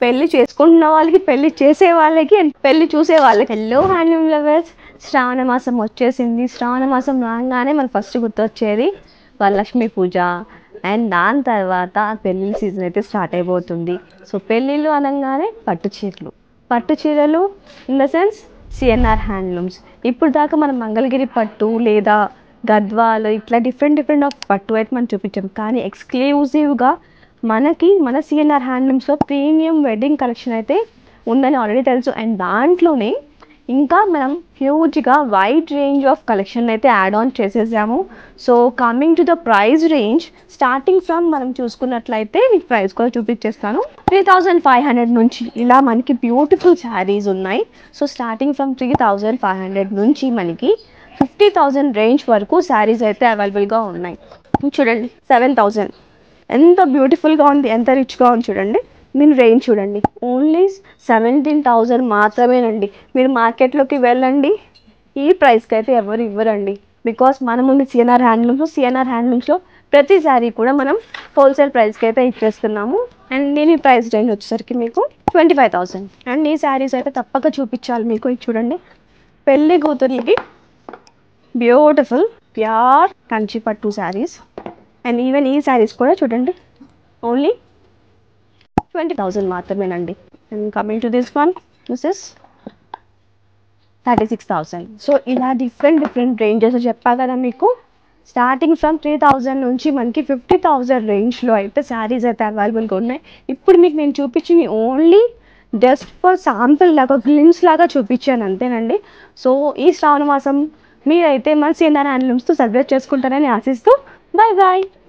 పెళ్లి చేసుకుంటున్న వాళ్ళకి, పెళ్లి చేసే వాళ్ళకి అండ్ పెళ్లి చూసే వాళ్ళకి. హలో హ్యాండ్లూమ్ లవర్స్, శ్రావణ మాసం వచ్చేసింది. శ్రావణ మాసం రాగానే మనకు ఫస్ట్ గుర్తొచ్చేది వరలక్ష్మి పూజ. అండ్ దాని తర్వాత పెళ్ళిళ్ళ సీజన్ అయితే స్టార్ట్ అయిపోతుంది. సో పెళ్ళిళ్ళు అనగానే పట్టు చీరలు in the sense CNR handlooms. ఇప్పుడు దాకా మనం మంగళగిరి పట్టు లేదా గద్వాలు ఇట్లా డిఫరెంట్ ఆఫ్ పట్టు అయితే మనం చూపించాం. కానీ ఎక్స్క్లూజివ్గా మన సిఎన్ఆర్ హ్యాండ్లూమ్స్లో ప్రీమియం వెడ్డింగ్ కలెక్షన్ అయితే ఉందని ఆల్రెడీ తెలుసు. అండ్ దాంట్లోనే ఇంకా మనం హ్యూజ్గా వైడ్ రేంజ్ ఆఫ్ కలెక్షన్ అయితే యాడ్ ఆన్ చేసేసాము. So coming to the price range, starting from మనం చూసుకున్నట్లయితే మీకు ప్రైస్ కూడా చూపించేస్తాను. 3500 నుంచి ఇలా మనకి బ్యూటిఫుల్ శారీస్ ఉన్నాయి. సో స్టార్టింగ్ ఫ్రమ్ 3500 నుంచి మనకి 50,000 రేంజ్ వరకు శారీస్ అయితే అవైలబుల్గా ఉన్నాయి. చూడండి 7,000 ఎంత బ్యూటిఫుల్గా ఉంది, ఎంత రిచ్గా ఉంది చూడండి. దీని రేంజ్ చూడండి, ఓన్లీ 17,000 మాత్రమేనండి. మీరు మార్కెట్లోకి వెళ్ళండి, ఈ ప్రైస్కి అయితే ఎవరు ఇవ్వరండి. బికాస్ మనం ఉంది సిఎన్ఆర్ హ్యాండ్లూమ్స్లో ప్రతి శారీ కూడా మనం హోల్సేల్ ప్రైస్కి అయితే ఇచ్చేస్తున్నాము. అండ్ దీని ప్రైస్ రేంజ్ వచ్చేసరికి మీకు 25,000. అండ్ ఈ శారీస్ అయితే తప్పక చూపించాలి మీకు. ఇది చూడండి, పెళ్లి కూతురికి బ్యూటిఫుల్ ప్యూర్ కంచి పట్టు శారీస్. అండ్ ఈవెన్ ఈ శారీస్ కూడా చూడండి, ఓన్లీ 20,000 మాత్రమేనండి. And coming to this one, this is 36,000. So ఇలా డిఫరెంట్ రేంజెస్ చెప్పా కదా మీకు. స్టార్టింగ్ ఫ్రమ్ 3,000 నుంచి మనకి 50,000 రేంజ్లో అయితే శారీస్ అయితే అవైలబుల్గా ఉన్నాయి. ఇప్పుడు మీకు నేను చూపించింది ఓన్లీ జస్ట్ ఫర్ శాంపుల్ లాగా, గ్లిమ్స్ లాగా చూపించాను అంతేనండి. సో ఈ శ్రావణ మాసం మీరైతే మన సిఎన్ఆర్ హ్యాండ్లూమ్స్తో సెలబ్రేట్ చేసుకుంటారని ఆశిస్తూ బాయ్.